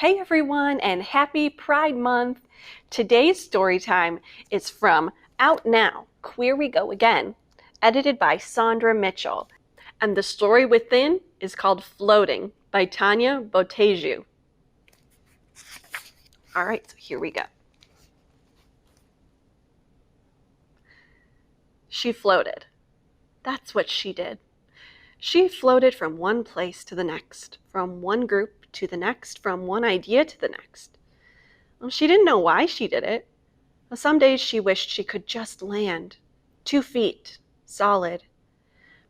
Hey everyone, and happy Pride Month! Today's story time is from Out Now, Queer We Go Again, edited by Saundra Mitchell. And the story within is called Floating by Tanya Boteju. All right, so here we go. She floated. That's what she did. She floated from one place to the next, from one group to the next, from one idea to the next. Well, she didn't know why she did it. Some days she wished she could just land, 2 feet, solid.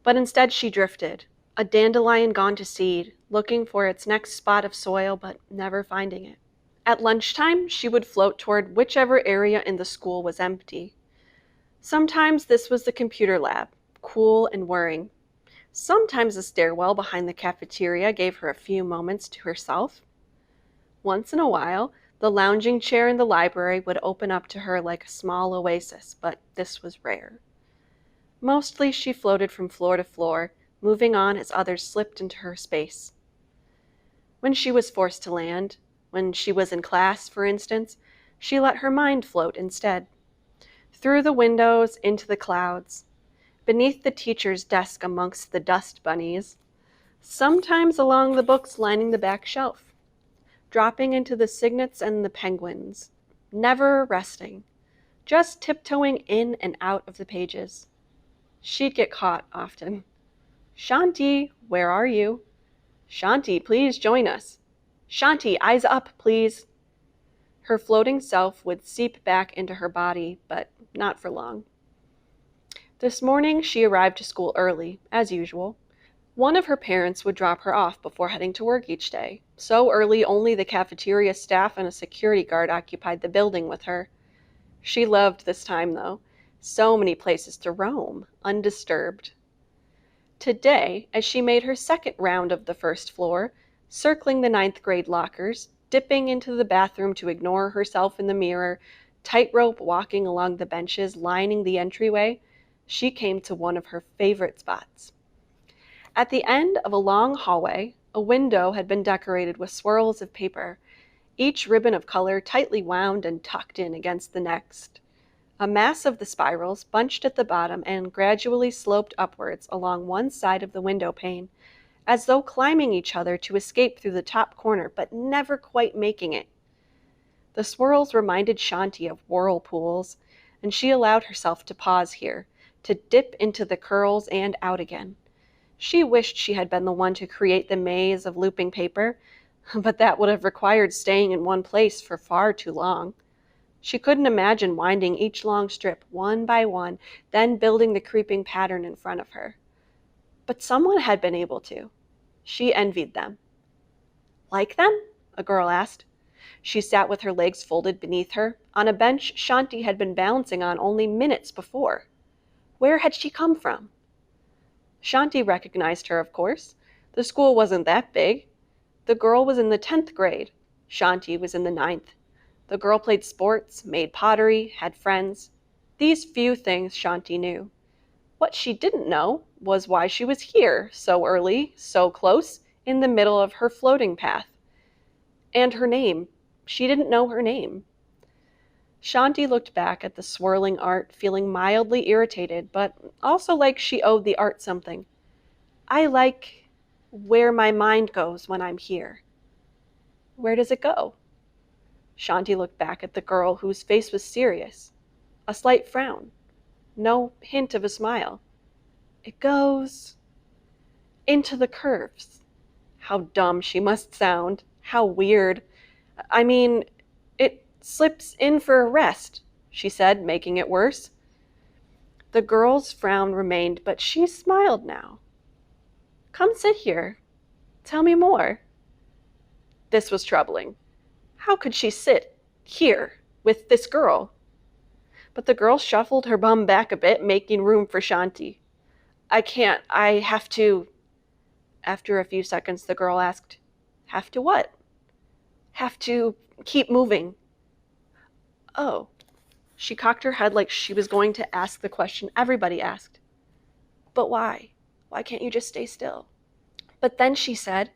But instead she drifted, a dandelion gone to seed, looking for its next spot of soil but never finding it. At lunchtime, she would float toward whichever area in the school was empty. Sometimes this was the computer lab, cool and whirring. Sometimes the stairwell behind the cafeteria gave her a few moments to herself. Once in a while, the lounging chair in the library would open up to her like a small oasis, but this was rare. Mostly she floated from floor to floor, moving on as others slipped into her space. When she was forced to land, when she was in class, for instance, she let her mind float instead. Through the windows, into the clouds, beneath the teacher's desk amongst the dust bunnies, sometimes along the books lining the back shelf, dropping into the cygnets and the penguins, never resting, just tiptoeing in and out of the pages. She'd get caught often. "Shanti, where are you? Shanti, please join us. Shanti, eyes up, please." Her floating self would seep back into her body, but not for long. This morning she arrived to school early, as usual. One of her parents would drop her off before heading to work each day. So early, only the cafeteria staff and a security guard occupied the building with her. She loved this time, though. So many places to roam, undisturbed. Today, as she made her second round of the first floor, circling the 9th grade lockers, dipping into the bathroom to ignore herself in the mirror, tightrope walking along the benches lining the entryway, she came to one of her favorite spots. At the end of a long hallway, a window had been decorated with swirls of paper, each ribbon of color tightly wound and tucked in against the next. A mass of the spirals bunched at the bottom and gradually sloped upwards along one side of the window pane, as though climbing each other to escape through the top corner, but never quite making it. The swirls reminded Shanti of whirlpools, and she allowed herself to pause here, to dip into the curls and out again. She wished she had been the one to create the maze of looping paper, but that would have required staying in one place for far too long. She couldn't imagine winding each long strip one by one, then building the creeping pattern in front of her. But someone had been able to. She envied them. "Like them?" a girl asked. She sat with her legs folded beneath her, on a bench Shanti had been balancing on only minutes before. Where had she come from? Shanti recognized her, of course. The school wasn't that big. The girl was in the 10th grade. Shanti was in the 9th. The girl played sports, made pottery, had friends. These few things Shanti knew. What she didn't know was why she was here, so early, so close, in the middle of her floating path. And her name. She didn't know her name. Shanti looked back at the swirling art, feeling mildly irritated, but also like she owed the art something. "I like where my mind goes when I'm here." "Where does it go?" Shanti looked back at the girl whose face was serious, a slight frown, no hint of a smile. "It goes into the curves." How dumb she must sound. How weird. "I mean, it slips in for a rest," she said, making it worse. The girl's frown remained, but she smiled now. "Come sit here. Tell me more." This was troubling. How could she sit here with this girl? But the girl shuffled her bum back a bit, making room for Shanti. "I can't. I have to." After a few seconds, the girl asked, "Have to what?" "Have to keep moving." "Oh." She cocked her head like she was going to ask the question everybody asked. "But why? Why can't you just stay still?" But then she said,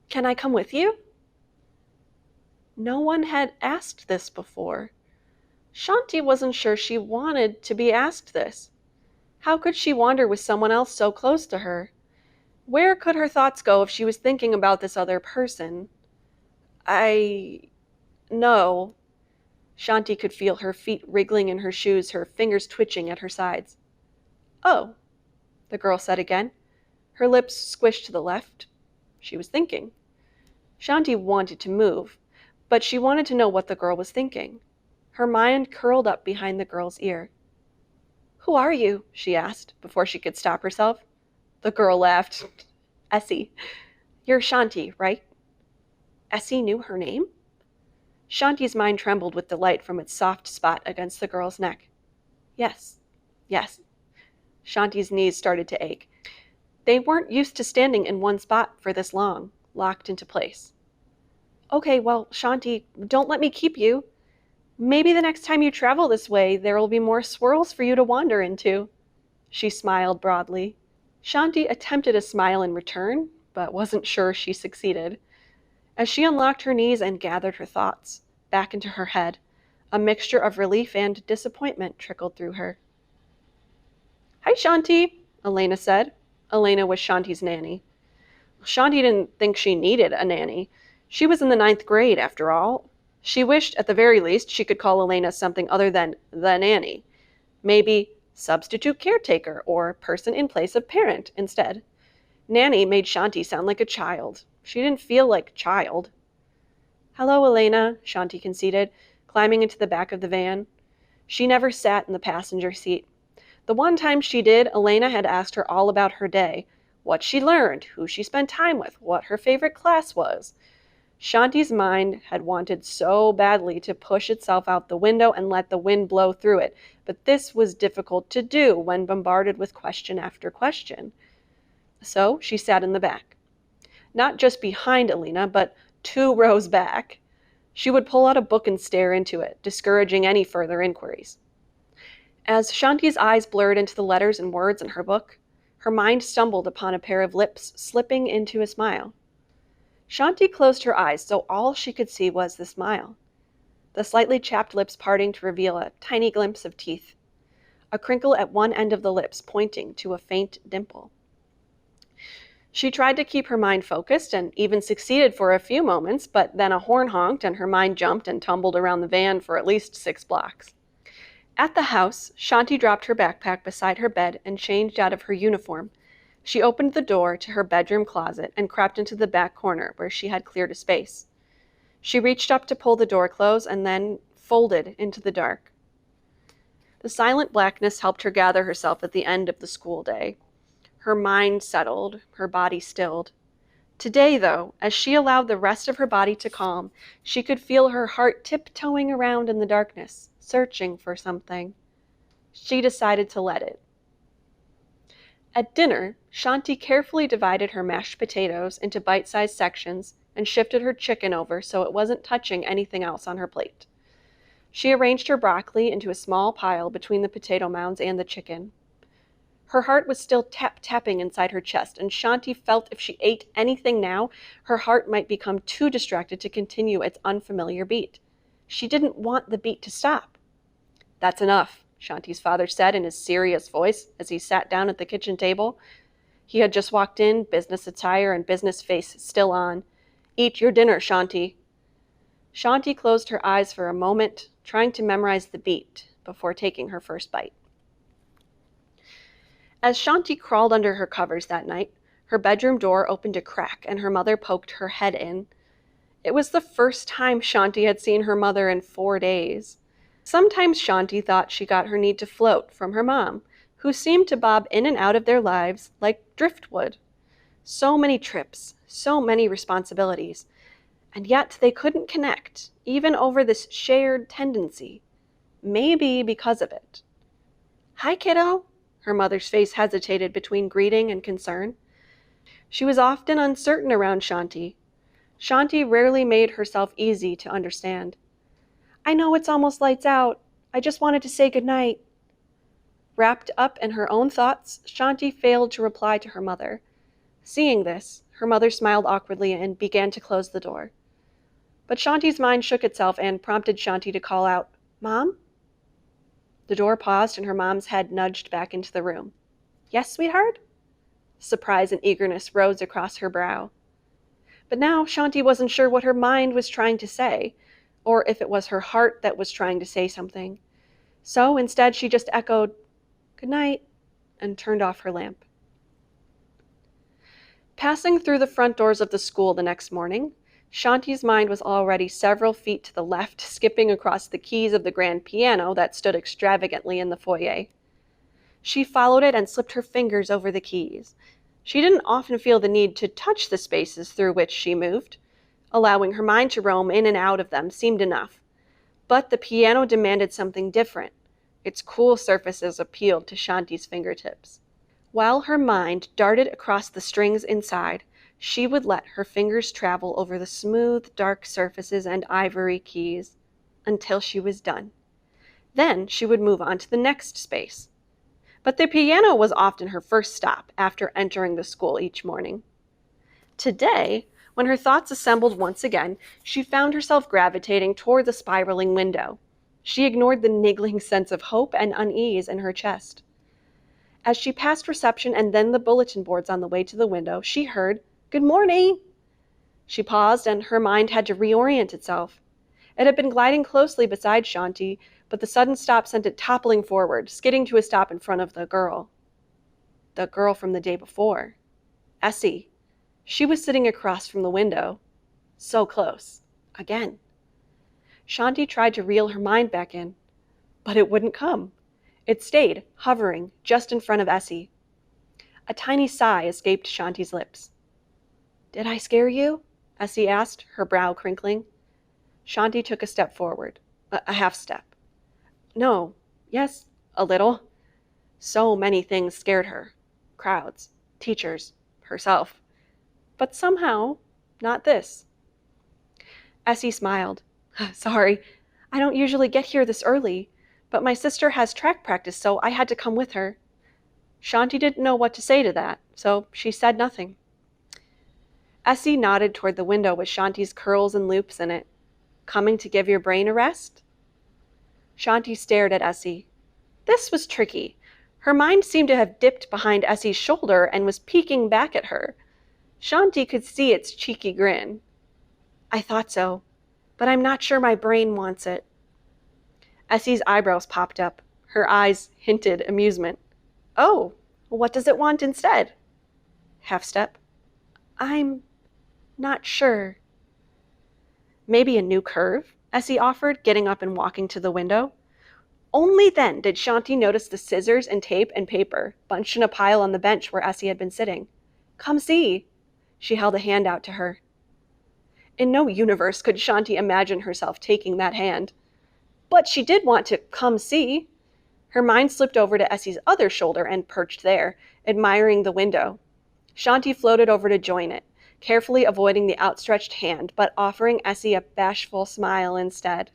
"Can I come with you?" No one had asked this before. Shanti wasn't sure she wanted to be asked this. How could she wander with someone else so close to her? Where could her thoughts go if she was thinking about this other person? No. Shanti could feel her feet wriggling in her shoes, her fingers twitching at her sides. Oh, the girl said again. Her lips squished to the left. She was thinking. Shanti wanted to move, but she wanted to know what the girl was thinking. Her mind curled up behind the girl's ear. Who are you? She asked, before she could stop herself. The girl laughed. Essie. You're Shanti, right? Essie knew her name? Shanti's mind trembled with delight from its soft spot against the girl's neck. Yes. Shanti's knees started to ache. They weren't used to standing in one spot for this long, locked into place. Okay, well, Shanti, don't let me keep you. Maybe the next time you travel this way, there will be more swirls for you to wander into. She smiled broadly. Shanti attempted a smile in return, but wasn't sure she succeeded. As she unlocked her knees and gathered her thoughts back into her head, a mixture of relief and disappointment trickled through her. Hi, Shanti, Elena said. Elena was Shanti's nanny. Shanti didn't think she needed a nanny. She was in the 9th grade, after all. She wished, at the very least, she could call Elena something other than the nanny. Maybe substitute caretaker or person in place of parent instead. Nanny made Shanti sound like a child. She didn't feel like a child. Hello, Elena, Shanti conceded, climbing into the back of the van. She never sat in the passenger seat. The one time she did, Elena had asked her all about her day, what she learned, who she spent time with, what her favorite class was. Shanti's mind had wanted so badly to push itself out the window and let the wind blow through it, but this was difficult to do when bombarded with question after question. So she sat in the back. Not just behind Elena, but 2 rows back. She would pull out a book and stare into it, discouraging any further inquiries. As Shanti's eyes blurred into the letters and words in her book, her mind stumbled upon a pair of lips slipping into a smile. Shanti closed her eyes so all she could see was the smile, the slightly chapped lips parting to reveal a tiny glimpse of teeth, a crinkle at one end of the lips pointing to a faint dimple. She tried to keep her mind focused and even succeeded for a few moments, but then a horn honked and her mind jumped and tumbled around the van for at least 6 blocks. At the house, Shanti dropped her backpack beside her bed and changed out of her uniform. She opened the door to her bedroom closet and crept into the back corner where she had cleared a space. She reached up to pull the door close and then folded into the dark. The silent blackness helped her gather herself at the end of the school day. Her mind settled, her body stilled. Today, though, as she allowed the rest of her body to calm, she could feel her heart tiptoeing around in the darkness, searching for something. She decided to let it. At dinner, Shanti carefully divided her mashed potatoes into bite-sized sections and shifted her chicken over so it wasn't touching anything else on her plate. She arranged her broccoli into a small pile between the potato mounds and the chicken. Her heart was still tap-tapping inside her chest, and Shanti felt if she ate anything now, her heart might become too distracted to continue its unfamiliar beat. She didn't want the beat to stop. That's enough, Shanti's father said in his serious voice as he sat down at the kitchen table. He had just walked in, business attire and business face still on. Eat your dinner, Shanti. Shanti closed her eyes for a moment, trying to memorize the beat before taking her first bite. As Shanti crawled under her covers that night, her bedroom door opened a crack and her mother poked her head in. It was the first time Shanti had seen her mother in 4 days. Sometimes Shanti thought she got her need to float from her mom, who seemed to bob in and out of their lives like driftwood. So many trips, so many responsibilities, and yet they couldn't connect, even over this shared tendency. Maybe because of it. Hi, kiddo. Her mother's face hesitated between greeting and concern. She was often uncertain around Shanti. Shanti rarely made herself easy to understand. I know it's almost lights out. I just wanted to say goodnight. Wrapped up in her own thoughts, Shanti failed to reply to her mother. Seeing this, her mother smiled awkwardly and began to close the door. But Shanti's mind shook itself and prompted Shanti to call out, "Mom?" The door paused and her mom's head nudged back into the room. "Yes, sweetheart?" Surprise and eagerness rose across her brow. But now Shanti wasn't sure what her mind was trying to say, or if it was her heart that was trying to say something. So instead she just echoed, "Good night," and turned off her lamp. Passing through the front doors of the school the next morning, Shanti's mind was already several feet to the left, skipping across the keys of the grand piano that stood extravagantly in the foyer. She followed it and slipped her fingers over the keys. She didn't often feel the need to touch the spaces through which she moved. Allowing her mind to roam in and out of them seemed enough. But the piano demanded something different. Its cool surfaces appealed to Shanti's fingertips. While her mind darted across the strings inside, she would let her fingers travel over the smooth, dark surfaces and ivory keys until she was done. Then she would move on to the next space. But the piano was often her first stop after entering the school each morning. Today, when her thoughts assembled once again, she found herself gravitating toward the spiraling window. She ignored the niggling sense of hope and unease in her chest. As she passed reception and then the bulletin boards on the way to the window, she heard, "Good morning." She paused and her mind had to reorient itself. It had been gliding closely beside Shanti, but the sudden stop sent it toppling forward, skidding to a stop in front of the girl. The girl from the day before. Essie. She was sitting across from the window. So close. Again. Shanti tried to reel her mind back in, but it wouldn't come. It stayed, hovering, just in front of Essie. A tiny sigh escaped Shanti's lips. "Did I scare you?" Essie asked, her brow crinkling. Shanti took a step forward, a half step. No, yes, a little. So many things scared her. Crowds, teachers, herself. But somehow, not this. Essie smiled. "Sorry, I don't usually get here this early, but my sister has track practice, so I had to come with her." Shanti didn't know what to say to that, so she said nothing. Essie nodded toward the window with Shanti's curls and loops in it. "Coming to give your brain a rest?" Shanti stared at Essie. This was tricky. Her mind seemed to have dipped behind Essie's shoulder and was peeking back at her. Shanti could see its cheeky grin. "I thought so, but I'm not sure my brain wants it." Essie's eyebrows popped up. Her eyes hinted amusement. "Oh, what does it want instead?" Half step. "I'm not sure." "Maybe a new curve?" Essie offered, getting up and walking to the window. Only then did Shanti notice the scissors and tape and paper bunched in a pile on the bench where Essie had been sitting. "Come see." She held a hand out to her. In no universe could Shanti imagine herself taking that hand. But she did want to come see. Her mind slipped over to Essie's other shoulder and perched there, admiring the window. Shanti floated over to join it, carefully avoiding the outstretched hand, but offering Essie a bashful smile instead.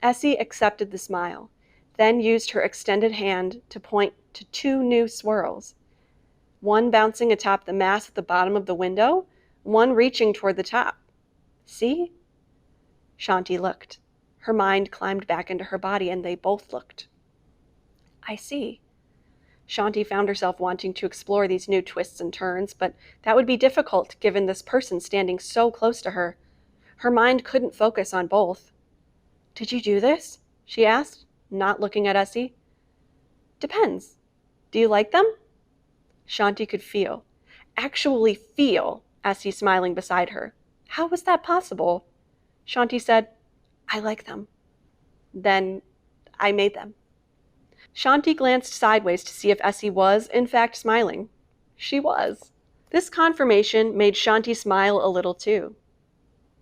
Essie accepted the smile, then used her extended hand to point to two new swirls. One bouncing atop the mass at the bottom of the window, one reaching toward the top. "See?" Shanti looked. Her mind climbed back into her body, and they both looked. "I see." Shanti found herself wanting to explore these new twists and turns, but that would be difficult given this person standing so close to her. Her mind couldn't focus on both. "Did you do this?" she asked, not looking at Essie. "Depends. Do you like them?" Shanti could feel, actually feel, Essie smiling beside her. How was that possible? Shanti said, "I like them." "Then I made them." Shanti glanced sideways to see if Essie was, in fact, smiling. She was. This confirmation made Shanti smile a little too.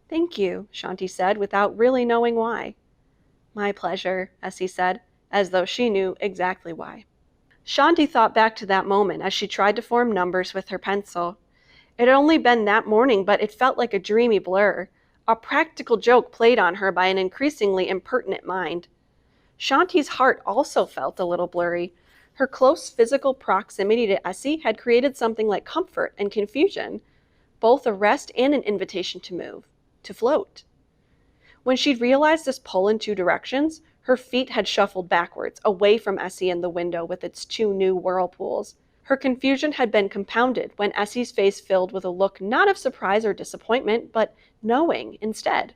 "Thank you," Shanti said, without really knowing why. "My pleasure," Essie said, as though she knew exactly why. Shanti thought back to that moment as she tried to form numbers with her pencil. It had only been that morning, but it felt like a dreamy blur, a practical joke played on her by an increasingly impertinent mind. Shanti's heart also felt a little blurry. Her close physical proximity to Essie had created something like comfort and confusion, both a rest and an invitation to move, to float. When she'd realized this pull in 2 directions, her feet had shuffled backwards, away from Essie and the window with its 2 new whirlpools. Her confusion had been compounded when Essie's face filled with a look not of surprise or disappointment, but knowing instead,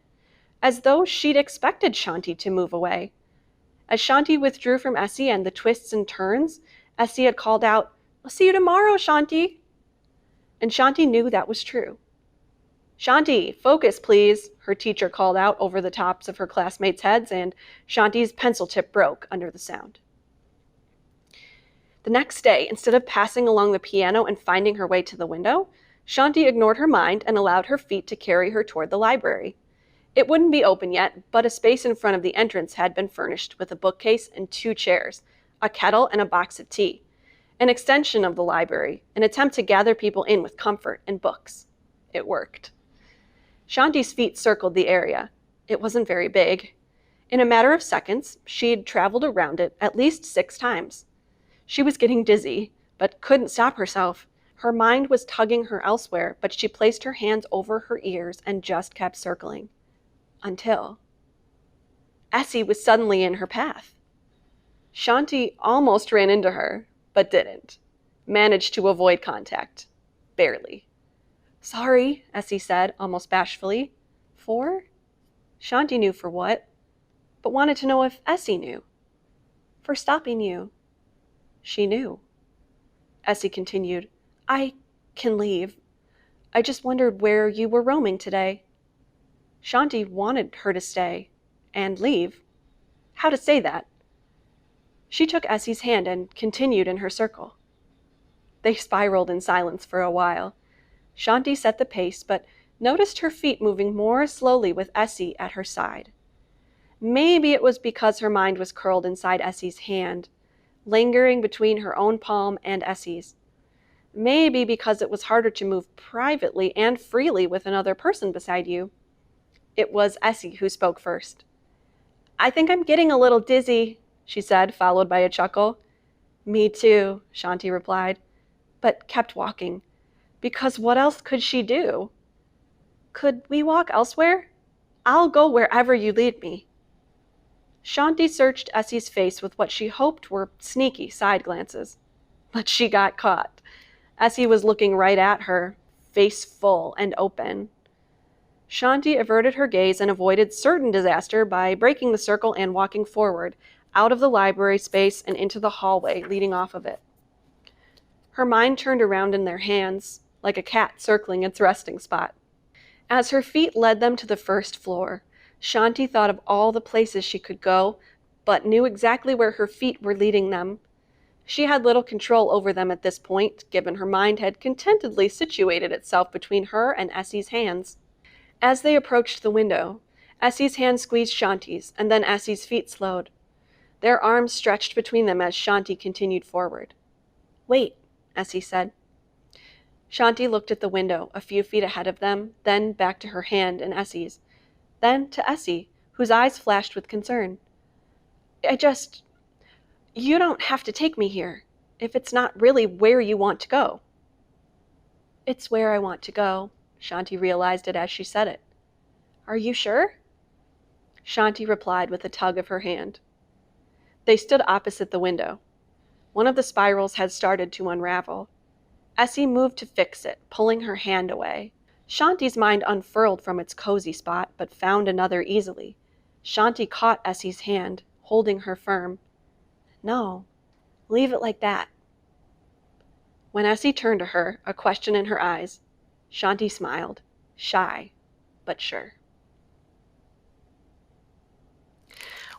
as though she'd expected Shanti to move away. As Shanti withdrew from Essie and the twists and turns, Essie had called out, "I'll see you tomorrow, Shanti." And Shanti knew that was true. "Shanti, focus, please," her teacher called out over the tops of her classmates' heads, and Shanti's pencil tip broke under the sound. The next day, instead of passing along the piano and finding her way to the window, Shanti ignored her mind and allowed her feet to carry her toward the library. It wouldn't be open yet, but a space in front of the entrance had been furnished with a bookcase and 2 chairs, a kettle and a box of tea. An extension of the library, an attempt to gather people in with comfort and books. It worked. Shanti's feet circled the area. It wasn't very big. In a matter of seconds, she'd traveled around it at least 6 times. She was getting dizzy, but couldn't stop herself. Her mind was tugging her elsewhere, but she placed her hands over her ears and just kept circling. Until Essie was suddenly in her path. Shanti almost ran into her, but didn't. Managed to avoid contact. Barely. "Sorry," Essie said, almost bashfully. "For?" Shanti knew for what, but wanted to know if Essie knew. "For stopping you." She knew. Essie continued, "I can leave. I just wondered where you were roaming today." Shanti wanted her to stay and leave. How to say that? She took Essie's hand and continued in her circle. They spiraled in silence for a while. Shanti set the pace, but noticed her feet moving more slowly with Essie at her side. Maybe it was because her mind was curled inside Essie's hand, lingering between her own palm and Essie's. Maybe because it was harder to move privately and freely with another person beside you. It was Essie who spoke first. "I think I'm getting a little dizzy," she said, followed by a chuckle. "Me too," Shanti replied, but kept walking. Because what else could she do? "Could we walk elsewhere? I'll go wherever you lead me." Shanti searched Essie's face with what she hoped were sneaky side glances. But she got caught. Essie was looking right at her, face full and open. Shanti averted her gaze and avoided certain disaster by breaking the circle and walking forward, out of the library space and into the hallway leading off of it. Her mind turned around in their hands, like a cat circling its resting spot. As her feet led them to the first floor, Shanti thought of all the places she could go, but knew exactly where her feet were leading them. She had little control over them at this point, given her mind had contentedly situated itself between her and Essie's hands. As they approached the window, Essie's hand squeezed Shanti's, and then Essie's feet slowed. Their arms stretched between them as Shanti continued forward. "Wait," Essie said. Shanti looked at the window a few feet ahead of them, then back to her hand and Essie's, then to Essie, whose eyes flashed with concern. You don't have to take me here, if it's not really where you want to go." "It's where I want to go." Shanti realized it as she said it. "Are you sure?" Shanti replied with a tug of her hand. They stood opposite the window. One of the spirals had started to unravel. Essie moved to fix it, pulling her hand away. Shanti's mind unfurled from its cozy spot, but found another easily. Shanti caught Essie's hand, holding her firm. "No, leave it like that." When Essie turned to her, a question in her eyes, Shanti smiled, shy, but sure.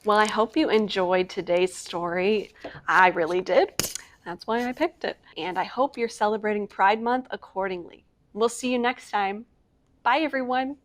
Well, I hope you enjoyed today's story. I really did. That's why I picked it. And I hope you're celebrating Pride Month accordingly. We'll see you next time. Bye, everyone.